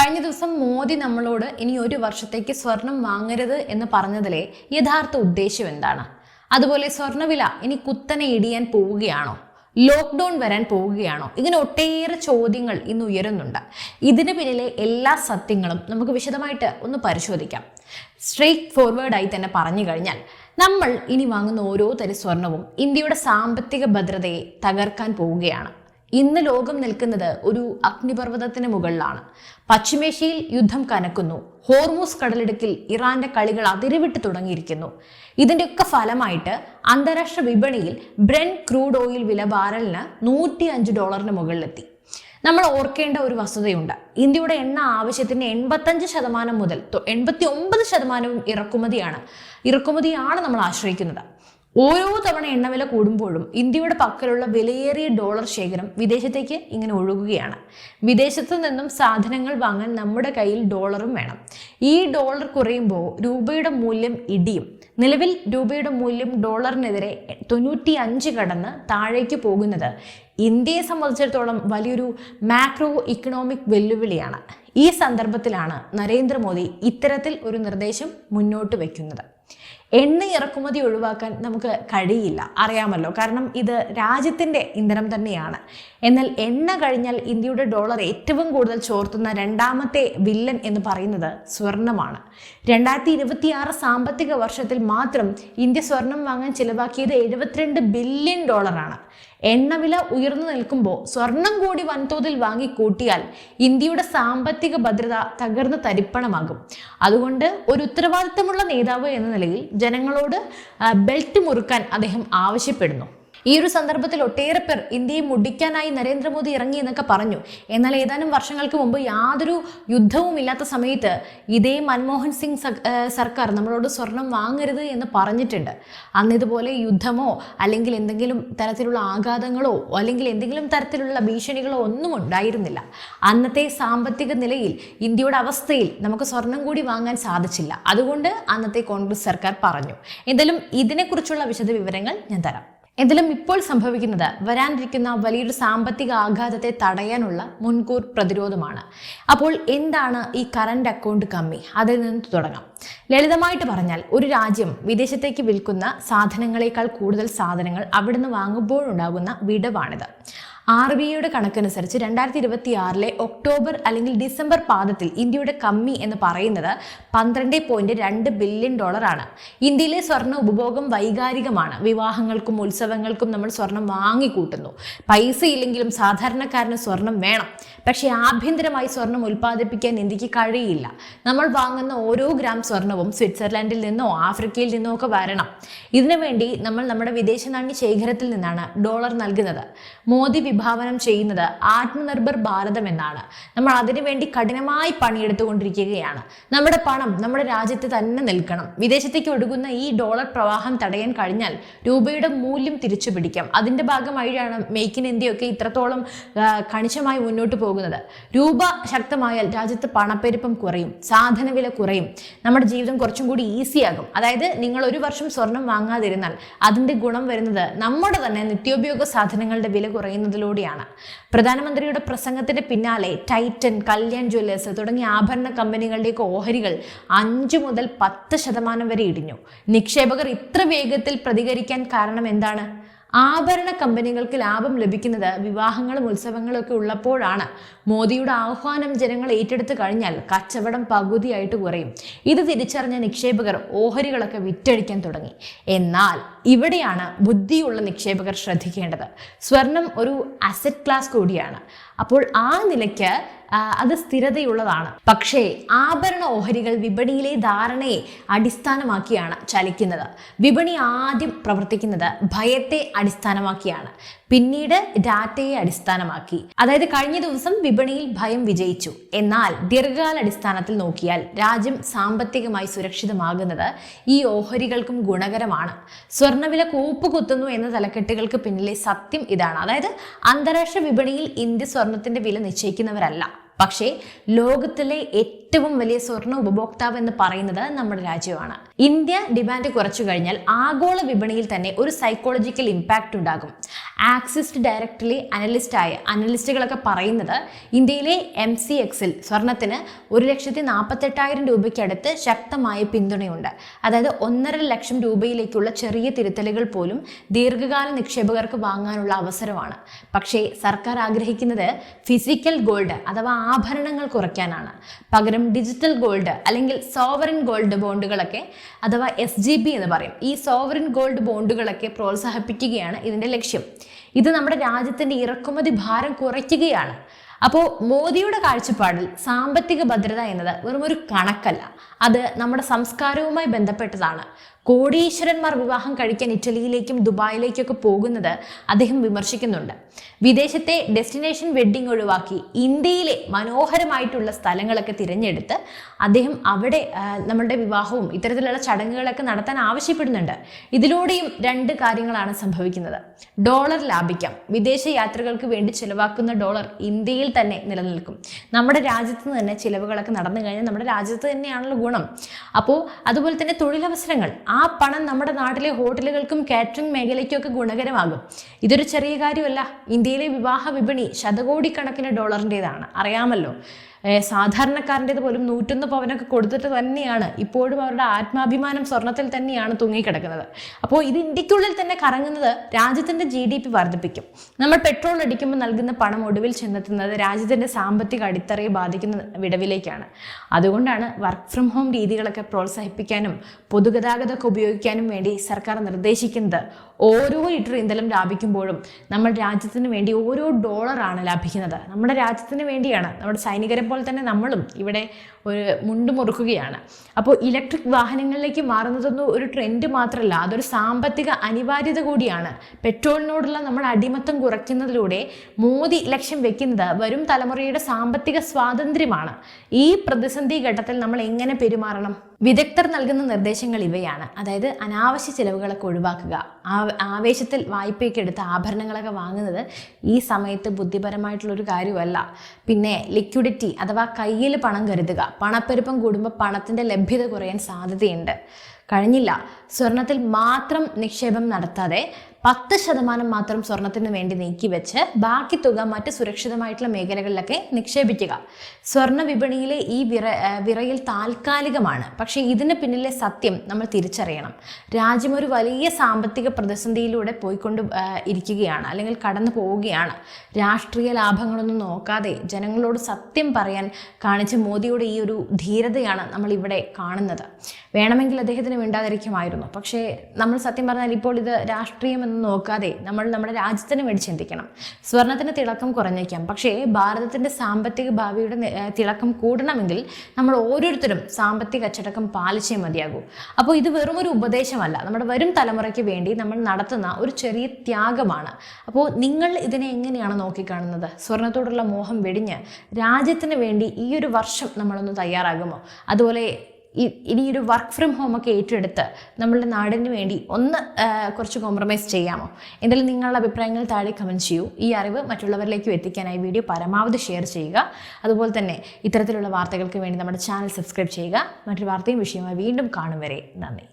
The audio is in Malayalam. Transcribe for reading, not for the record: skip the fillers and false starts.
കഴിഞ്ഞ ദിവസം മോദി നമ്മളോട് ഇനി ഒരു വർഷത്തേക്ക് സ്വർണം വാങ്ങരുത് എന്ന് പറഞ്ഞതിലെ യഥാർത്ഥ ഉദ്ദേശം എന്താണ്? അതുപോലെ സ്വർണ്ണവില ഇനി കുത്തനെ ഇടിയാൻ പോവുകയാണോ? ലോക്ക്ഡൌൺ വരാൻ പോവുകയാണോ? ഇങ്ങനെ ഒട്ടേറെ ചോദ്യങ്ങൾ ഇന്ന് ഉയരുന്നുണ്ട്. ഇതിന് പിന്നിലെ എല്ലാ സത്യങ്ങളും നമുക്ക് വിശദമായിട്ട് ഒന്ന് പരിശോധിക്കാം. സ്ട്രെയിറ്റ് ഫോർവേഡായി തന്നെ പറഞ്ഞു കഴിഞ്ഞാൽ, നമ്മൾ ഇനി വാങ്ങുന്ന ഓരോ തരി സ്വർണവും ഇന്ത്യയുടെ സാമ്പത്തിക ഭദ്രതയെ തകർക്കാൻ പോവുകയാണ്. ഇന്ന് ലോകം നിൽക്കുന്നത് ഒരു അഗ്നിപർവ്വതത്തിന് മുകളിലാണ്. പശ്ചിമേഷ്യയിൽ യുദ്ധം കനക്കുന്നു. ഹോർമൂസ് കടലിടുക്കിൽ ഇറാന്റെ കളികൾ അതിരുവിട്ട് തുടങ്ങിയിരിക്കുന്നു. ഇതിന്റെയൊക്കെ ഫലമായിട്ട് അന്താരാഷ്ട്ര വിപണിയിൽ ബ്രെന്റ് ക്രൂഡ് ഓയിൽ വില ബാരലിന് $105 മുകളിലെത്തി. നമ്മൾ ഓർക്കേണ്ട ഒരു വസ്തുതയുണ്ട്. ഇന്ത്യയുടെ എണ്ണ ആവശ്യത്തിന് 85% മുതൽ 89% ഇറക്കുമതിയാണ് നമ്മൾ ആശ്രയിക്കുന്നത്. ഓരോ തവണ എണ്ണവില കൂടുമ്പോഴും ഇന്ത്യയുടെ പക്കലുള്ള വിലയേറിയ ഡോളർ ശേഖരം വിദേശത്തേക്ക് ഇങ്ങനെ ഒഴുകുകയാണ്. വിദേശത്തു നിന്നും സാധനങ്ങൾ വാങ്ങാൻ നമ്മുടെ കയ്യിൽ ഡോളറും വേണം. ഈ ഡോളർ കുറയുമ്പോൾ രൂപയുടെ മൂല്യം ഇടിയും. നിലവിൽ രൂപയുടെ മൂല്യം ഡോളറിനെതിരെ 95 കടന്ന് താഴേക്ക് പോകുന്നത് ഇന്ത്യയെ സംബന്ധിച്ചിടത്തോളം വലിയൊരു മാക്രോ ഇക്കണോമിക് വെല്ലുവിളിയാണ്. ഈ സന്ദർഭത്തിലാണ് നരേന്ദ്രമോദി ഇത്തരത്തിൽ ഒരു നിർദ്ദേശം മുന്നോട്ട് വയ്ക്കുന്നത്. എണ്ണ ഇറക്കുമതി ഒഴിവാക്കാൻ നമുക്ക് കഴിയില്ല, അറിയാമല്ലോ. കാരണം ഇത് രാജ്യത്തിൻ്റെ ഇന്ധനം തന്നെയാണ്. എന്നാൽ എണ്ണ കഴിഞ്ഞാൽ ഇന്ത്യയുടെ ഡോളർ ഏറ്റവും കൂടുതൽ ചോർത്തുന്ന രണ്ടാമത്തെ വില്ലൻ എന്ന് പറയുന്നത് സ്വർണ്ണമാണ്. 2026 സാമ്പത്തിക വർഷത്തിൽ മാത്രം ഇന്ത്യ സ്വർണം വാങ്ങാൻ ചിലവാക്കിയത് $72 ബില്യൺ. എണ്ണവില ഉയർന്നു നിൽക്കുമ്പോൾ സ്വർണം കൂടി വൻതോതിൽ വാങ്ങിക്കൂട്ടിയാൽ ഇന്ത്യയുടെ സാമ്പത്തിക ഭദ്രത തകർന്ന് തരിപ്പണമാകും. അതുകൊണ്ട് ഒരു ഉത്തരവാദിത്തമുള്ള നേതാവ് എന്ന നിലയിൽ ജനങ്ങളോട് ബെൽറ്റ് മുറുക്കാൻ അദ്ദേഹം ആവശ്യപ്പെടുന്നു. ഈ ഒരു സന്ദർഭത്തിൽ ഒട്ടേറെ പേർ ഇന്ത്യയെ മുടിക്കാനായി നരേന്ദ്രമോദി ഇറങ്ങി എന്നൊക്കെ പറഞ്ഞു. എന്നാൽ ഏതാനും വർഷങ്ങൾക്ക് മുമ്പ് യാതൊരു യുദ്ധവും ഇല്ലാത്ത സമയത്ത് ഇതേ മൻമോഹൻ സിംഗ് സർക്കാർ നമ്മളോട് സ്വർണം വാങ്ങരുത് എന്ന് പറഞ്ഞിട്ടുണ്ട്. അന്ന് ഇതുപോലെ യുദ്ധമോ അല്ലെങ്കിൽ എന്തെങ്കിലും തരത്തിലുള്ള ആഘാതങ്ങളോ അല്ലെങ്കിൽ എന്തെങ്കിലും തരത്തിലുള്ള ഭീഷണികളോ ഒന്നും ഉണ്ടായിരുന്നില്ല. അന്നത്തെ സാമ്പത്തിക നിലയിൽ ഇന്ത്യയുടെ അവസ്ഥയിൽ നമുക്ക് സ്വർണം കൂടി വാങ്ങാൻ സാധിച്ചില്ല. അതുകൊണ്ട് അന്നത്തെ കോൺഗ്രസ് സർക്കാർ പറഞ്ഞു. എന്തായാലും ഇതിനെക്കുറിച്ചുള്ള വിശദ വിവരങ്ങൾ ഞാൻ തരാം. എന്തായാലും ഇപ്പോൾ സംഭവിക്കുന്നത് വരാനിരിക്കുന്ന വലിയൊരു സാമ്പത്തിക ആഘാതത്തെ തടയാനുള്ള മുൻകൂർ പ്രതിരോധമാണ്. അപ്പോൾ എന്താണ് ഈ കറന്റ് അക്കൗണ്ട് കമ്മി? അതിൽ നിന്ന് തുടങ്ങാം. ലളിതമായിട്ട് പറഞ്ഞാൽ, ഒരു രാജ്യം വിദേശത്തേക്ക് വിൽക്കുന്ന സാധനങ്ങളെക്കാൾ കൂടുതൽ സാധനങ്ങൾ അവിടുന്ന് വാങ്ങുമ്പോഴുണ്ടാകുന്ന വിടവാണിത്. RBIയുടെ കണക്കനുസരിച്ച് 2026 ഒക്ടോബർ അല്ലെങ്കിൽ ഡിസംബർ പാദത്തിൽ ഇന്ത്യയുടെ കമ്മി എന്ന് പറയുന്നത് $12.2 ബില്യൺ. ഇന്ത്യയിലെ സ്വർണ്ണ ഉപഭോഗം വൈകാരികമാണ്. വിവാഹങ്ങൾക്കും ഉത്സവങ്ങൾക്കും നമ്മൾ സ്വർണം വാങ്ങിക്കൂട്ടുന്നു. പൈസ ഇല്ലെങ്കിലും സാധാരണക്കാരന് സ്വർണം വേണം. പക്ഷേ ആഭ്യന്തരമായി സ്വർണം ഉൽപ്പാദിപ്പിക്കാൻ ഇന്ത്യക്ക് കഴിയില്ല. നമ്മൾ വാങ്ങുന്ന ഓരോ ഗ്രാം സ്വർണവും സ്വിറ്റ്സർലൻഡിൽ നിന്നോ ആഫ്രിക്കയിൽ നിന്നോ ഒക്കെ വരണം. ഇതിനുവേണ്ടി നമ്മൾ നമ്മുടെ വിദേശ നാണ്യ ശേഖരത്തിൽ നിന്നാണ് ഡോളർ നൽകുന്നത്. മോദി വിഭാവനം ചെയ്യുന്നത് ആത്മനിർഭർ ഭാരതം എന്നാണ്. നമ്മൾ അതിനുവേണ്ടി കഠിനമായി പണിയെടുത്തുകൊണ്ടിരിക്കുകയാണ്. നമ്മുടെ പണം നമ്മുടെ രാജ്യത്ത് തന്നെ നിൽക്കണം. വിദേശത്തേക്ക് ഒഴുകുന്ന ഈ ഡോളർ പ്രവാഹം തടയാൻ കഴിഞ്ഞാൽ രൂപയുടെ മൂല്യം തിരിച്ചു പിടിക്കാം. അതിന്റെ ഭാഗമായിട്ടാണ് മേക്ക് ഇൻ ഇന്ത്യ ഒക്കെ ഇത്രത്തോളം കണിശമായി മുന്നോട്ട് പോകുന്നത്. രൂപ ശക്തമായാൽ രാജ്യത്ത് പണപ്പെരുപ്പം കുറയും, സാധന വില കുറയും, നമ്മുടെ ജീവിതം കുറച്ചും കൂടി ഈസിയാകും. അതായത് നിങ്ങൾ ഒരു വർഷം സ്വർണം വാങ്ങാതിരുന്നാൽ അതിന്റെ ഗുണം വരുന്നത് നമ്മുടെ തന്നെ നിത്യോപയോഗ സാധനങ്ങളുടെ വില കുറയുന്നതിലൂടെയാണ്. പ്രധാനമന്ത്രിയുടെ പ്രസംഗത്തിന്റെ പിന്നാലെ ടൈറ്റൻ, കല്യാൺ ജ്വല്ലേഴ്സ് തുടങ്ങിയ ആഭരണ കമ്പനികളുടെയൊക്കെ ഓഹരികൾ 5 മുതൽ 10% വരെ ഇടിഞ്ഞു. നിക്ഷേപകർ ഇത്ര വേഗത്തിൽ പ്രതികരിക്കാൻ കാരണം എന്താണ്? ആഭരണ കമ്പനികൾക്ക് ലാഭം ലഭിക്കുന്നത് വിവാഹങ്ങളും ഉത്സവങ്ങളും ഒക്കെ ഉള്ളപ്പോഴാണ്. മോദിയുടെ ആഹ്വാനം ജനങ്ങൾ ഏറ്റെടുത്തു കഴിഞ്ഞാൽ കച്ചവടം പകുതിയായിട്ട് കുറയും. ഇത് തിരിച്ചറിഞ്ഞ നിക്ഷേപകർ ഓഹരികളൊക്കെ വിറ്റഴിക്കാൻ തുടങ്ങി. എന്നാൽ ഇവിടെയാണ് ബുദ്ധിയുള്ള നിക്ഷേപകർ ശ്രദ്ധിക്കേണ്ടത്. സ്വർണം ഒരു അസറ്റ് ക്ലാസ് കൂടിയാണ്. അപ്പോൾ ആ നിലയ്ക്ക് അത് സ്ഥിരതയുള്ളതാണ്. പക്ഷേ ആഭരണ ഓഹരികൾ വിപണിയിലെ ധാരണയെ അടിസ്ഥാനമാക്കിയാണ് ചലിക്കുന്നത്. വിപണി ആദ്യം പ്രവർത്തിക്കുന്നത് ഭയത്തെ അടിസ്ഥാനമാക്കിയാണ്, പിന്നീട് ഡാറ്റയെ അടിസ്ഥാനമാക്കി. അതായത് കഴിഞ്ഞ ദിവസം വിപണിയിൽ ഭയം വിജയിച്ചു. എന്നാൽ ദീർഘകാലാടിസ്ഥാനത്തിൽ നോക്കിയാൽ രാജ്യം സാമ്പത്തികമായി സുരക്ഷിതമാകുന്നത് ഈ ഓഹരികൾക്കും ഗുണകരമാണ്. സ്വർണ്ണവില കൂപ്പുകുത്തുന്നു എന്ന തലക്കെട്ടുകൾക്ക് പിന്നിലെ സത്യം ഇതാണ്. അതായത് അന്താരാഷ്ട്ര വിപണിയിൽ ഇന്ത്യ സ്വർണത്തിന്റെ വില നിശ്ചയിക്കുന്നവരല്ല. പക്ഷേ ലോകത്തിലെ ഏറ്റവും വലിയ സ്വർണ്ണ ഉപഭോക്താവ് എന്ന് പറയുന്നത് നമ്മുടെ രാജ്യമാണ്. ഇന്ത്യ ഡിമാൻഡ് കുറച്ചു കഴിഞ്ഞാൽ ആഗോള വിപണിയിൽ തന്നെ ഒരു സൈക്കോളജിക്കൽ ഇമ്പാക്റ്റ് ഉണ്ടാകും. ആക്സിസ് ഡയറക്ടലി അനലിസ്റ്റുകളൊക്കെ പറയുന്നത് ഇന്ത്യയിലെ MCXൽ സ്വർണത്തിന് 1,48,000 രൂപയ്ക്കടുത്ത് ശക്തമായ പിന്തുണയുണ്ട്. അതായത് 1.5 ലക്ഷം രൂപയിലേക്കുള്ള ചെറിയ തിരുത്തലുകൾ പോലും ദീർഘകാല നിക്ഷേപകർക്ക് വാങ്ങാനുള്ള അവസരമാണ്. പക്ഷേ സർക്കാർ ആഗ്രഹിക്കുന്നത് ഫിസിക്കൽ ഗോൾഡ് അഥവാ ആഭരണങ്ങൾ കുറയ്ക്കാനാണ്. പകരം ഡിജിറ്റൽ ഗോൾഡ് അല്ലെങ്കിൽ സോവറിൻ ഗോൾഡ് ബോണ്ടുകളൊക്കെ അഥവാ SGB എന്ന് പറയും. ഈ സോവറിൻ ഗോൾഡ് ബോണ്ടുകളൊക്കെ പ്രോത്സാഹിപ്പിക്കുകയാണ് ഇതിൻ്റെ ലക്ഷ്യം. ഇത് നമ്മുടെ രാജ്യത്തിൻ്റെ ഇറക്കുമതി ഭാരം കുറയ്ക്കുകയാണ്. അപ്പോൾ മോദിയുടെ കാഴ്ചപ്പാടിൽ സാമ്പത്തിക ഭദ്രത എന്നത് വെറും ഒരു കണക്കല്ല, അത് നമ്മുടെ സംസ്കാരവുമായി ബന്ധപ്പെട്ടതാണ്. കോടീശ്വരന്മാർ വിവാഹം കഴിക്കാൻ ഇറ്റലിയിലേക്കും ദുബായിലേക്കൊക്കെ പോകുന്നത് അദ്ദേഹം വിമർശിക്കുന്നുണ്ട്. വിദേശത്തെ ഡെസ്റ്റിനേഷൻ വെഡ്ഡിംഗ് ഒഴിവാക്കി ഇന്ത്യയിലെ മനോഹരമായിട്ടുള്ള സ്ഥലങ്ങളൊക്കെ തിരഞ്ഞെടുത്ത് അദ്ദേഹം അവിടെ നമ്മളുടെ വിവാഹവും ഇത്തരത്തിലുള്ള ചടങ്ങുകളൊക്കെ നടത്താൻ ആവശ്യപ്പെടുന്നുണ്ട്. ഇതിലൂടെയും 2 കാര്യങ്ങളാണ് സംഭവിക്കുന്നത്. ഡോളർ ലാഭിക്കാം. വിദേശ യാത്രകൾക്ക് വേണ്ടി ചിലവാക്കുന്ന ഡോളർ ഇന്ത്യയിൽ തന്നെ നിലനിൽക്കും. നമ്മുടെ രാജ്യത്ത് തന്നെ ചിലവുകളൊക്കെ നടന്നു കഴിഞ്ഞാൽ നമ്മുടെ രാജ്യത്ത് തന്നെയാണല്ലോ ഗുണം. അപ്പോൾ അതുപോലെ തന്നെ തൊഴിലവസരങ്ങൾ, ആ പണം നമ്മുടെ നാട്ടിലെ ഹോട്ടലുകൾക്കും കാറ്ററിംഗ് മേഖലയ്ക്കും ഒക്കെ ഗുണകരമാകും. ഇതൊരു ചെറിയ കാര്യമല്ല. ഇന്ത്യയിലെ വിവാഹ വിപണി ശതകോടിക്കണക്കിന് ഡോളറിൻ്റെതാണ്, അറിയാമല്ലോ. സാധാരണക്കാരൻ്റേത് പോലും 101 പവനൊക്കെ കൊടുത്തിട്ട് തന്നെയാണ് ഇപ്പോഴും അവരുടെ ആത്മാഭിമാനം സ്വർണത്തിൽ തന്നെയാണ് തൂങ്ങിക്കിടക്കുന്നത്. അപ്പോൾ ഇത് ഇന്ത്യക്കുള്ളിൽ തന്നെ കറങ്ങുന്നത് രാജ്യത്തിൻ്റെ GDP വർദ്ധിപ്പിക്കും. നമ്മൾ പെട്രോൾ അടിക്കുമ്പോൾ നൽകുന്ന പണം ഒടുവിൽ ചെന്നെത്തുന്നത് രാജ്യത്തിൻ്റെ സാമ്പത്തിക അടിത്തറയെ ബാധിക്കുന്ന വിടവിലേക്കാണ്. അതുകൊണ്ടാണ് വർക്ക് ഫ്രം ഹോം രീതികളൊക്കെ പ്രോത്സാഹിപ്പിക്കാനും പൊതുഗതാഗതമൊക്കെ ഉപയോഗിക്കാനും വേണ്ടി സർക്കാർ നിർദ്ദേശിക്കുന്നത്. ഓരോ ലിറ്റർ ഇന്ധനം ലാഭിക്കുമ്പോഴും നമ്മൾ രാജ്യത്തിന് വേണ്ടി ഓരോ ഡോളറാണ് ലാഭിക്കുന്നത്. നമ്മുടെ രാജ്യത്തിന് വേണ്ടിയാണ്. നമ്മുടെ സൈനികരെ പോലെ തന്നെ നമ്മളും ഇവിടെ ഒരു മുറുക്കുകയാണ്. അപ്പോൾ ഇലക്ട്രിക് വാഹനങ്ങളിലേക്ക് മാറുന്നതൊന്നും ഒരു ട്രെൻഡ് മാത്രമല്ല, അതൊരു സാമ്പത്തിക അനിവാര്യത കൂടിയാണ്. പെട്രോളിനോടുള്ള നമ്മുടെ അടിമത്തം കുറയ്ക്കുന്നതിലൂടെ മോദി ലക്ഷ്യം വെക്കുന്നത് വരും തലമുറയുടെ സാമ്പത്തിക സ്വാതന്ത്ര്യമാണ്. ഈ പ്രതിസന്ധി ഘട്ടത്തിൽ നമ്മൾ എങ്ങനെ പെരുമാറണം? വിദഗ്ധർ നൽകുന്ന നിർദ്ദേശങ്ങൾ ഇവയാണ്. അതായത് അനാവശ്യ ചിലവുകളൊക്കെ ഒഴിവാക്കുക. ആവേശത്തിൽ വായ്പയൊക്കെ എടുത്ത് ആഭരണങ്ങളൊക്കെ വാങ്ങുന്നത് ഈ സമയത്ത് ബുദ്ധിപരമായിട്ടുള്ളൊരു കാര്യമല്ല. പിന്നെ ലിക്വിഡിറ്റി അഥവാ കയ്യിൽ പണം കരുതുക. പണപ്പെരുപ്പം കൂടുമ്പോൾ പണത്തിൻ്റെ ലഭ്യത കുറയാൻ സാധ്യതയുണ്ട്. കഴിഞ്ഞില്ല, സ്വർണത്തിൽ മാത്രം നിക്ഷേപം നടത്താതെ 10% മാത്രം സ്വർണത്തിന് വേണ്ടി നീക്കിവെച്ച് ബാക്കി തുക മറ്റ് സുരക്ഷിതമായിട്ടുള്ള മേഖലകളിലൊക്കെ നിക്ഷേപിക്കുക. സ്വർണ്ണ വിപണിയിലെ ഈ വിറയൽ താൽക്കാലികമാണ്. പക്ഷേ ഇതിന് പിന്നിലെ സത്യം നമ്മൾ തിരിച്ചറിയണം. രാജ്യം ഒരു വലിയ സാമ്പത്തിക പ്രതിസന്ധിയിലൂടെ പോയിക്കൊണ്ട് ഇരിക്കുകയാണ്, അല്ലെങ്കിൽ കടന്നു പോവുകയാണ്. രാഷ്ട്രീയ ലാഭങ്ങളൊന്നും നോക്കാതെ ജനങ്ങളോട് സത്യം പറയാൻ കാണിച്ച മോദിയുടെ ഈ ഒരു ധീരതയാണ് നമ്മൾ ഇവിടെ കാണുന്നത്. വേണമെങ്കിൽ അദ്ദേഹത്തിന് വേണ്ടാതിരിക്കുമായിരുന്നു. പക്ഷേ നമ്മൾ സത്യം പറഞ്ഞാൽ ഇപ്പോൾ ഇത് രാഷ്ട്രീയം എന്ന് നോക്കാതെ നമ്മൾ നമ്മുടെ രാജ്യത്തിന് വേണ്ടി ചിന്തിക്കണം. സ്വർണത്തിന് തിളക്കം കുറഞ്ഞേക്കാം, പക്ഷേ ഭാരതത്തിൻ്റെ സാമ്പത്തിക ഭാവിയുടെ തിളക്കം കൂടണമെങ്കിൽ നമ്മൾ ഓരോരുത്തരും സാമ്പത്തിക അച്ചടക്കം പാലിച്ചേ മതിയാകൂ. അപ്പോൾ ഇത് വെറും ഒരു ഉപദേശമല്ല, നമ്മുടെ വരും തലമുറയ്ക്ക് വേണ്ടി നമ്മൾ നടത്തുന്ന ഒരു ചെറിയ ത്യാഗമാണ്. അപ്പോൾ നിങ്ങൾ ഇതിനെ എങ്ങനെയാണ് നോക്കിക്കാണുന്നത്? സ്വർണത്തോടുള്ള മോഹം വെടിഞ്ഞ് രാജ്യത്തിന് വേണ്ടി ഈ ഒരു വർഷം നമ്മളൊന്ന് തയ്യാറാകുമോ? അതുപോലെ ഇനിയൊരു വർക്ക് ഫ്രം ഹോം ഒക്കെ ഏറ്റെടുത്ത് നമ്മളുടെ നാടിന് വേണ്ടി ഒന്ന് കുറച്ച് കോംപ്രമൈസ് ചെയ്യാമോ? എന്തായാലും നിങ്ങളുടെ അഭിപ്രായങ്ങൾ താഴെ കമൻറ്റ് ചെയ്യൂ. ഈ അറിവ് മറ്റുള്ളവരിലേക്ക് എത്തിക്കാനായി വീഡിയോ പരമാവധി ഷെയർ ചെയ്യുക. അതുപോലെ തന്നെ ഇത്തരത്തിലുള്ള വാർത്തകൾക്ക് വേണ്ടി നമ്മുടെ ചാനൽ സബ്സ്ക്രൈബ് ചെയ്യുക. മറ്റൊരു വാർത്തയും വിഷയമായി വീണ്ടും കാണും വരെ നന്ദി.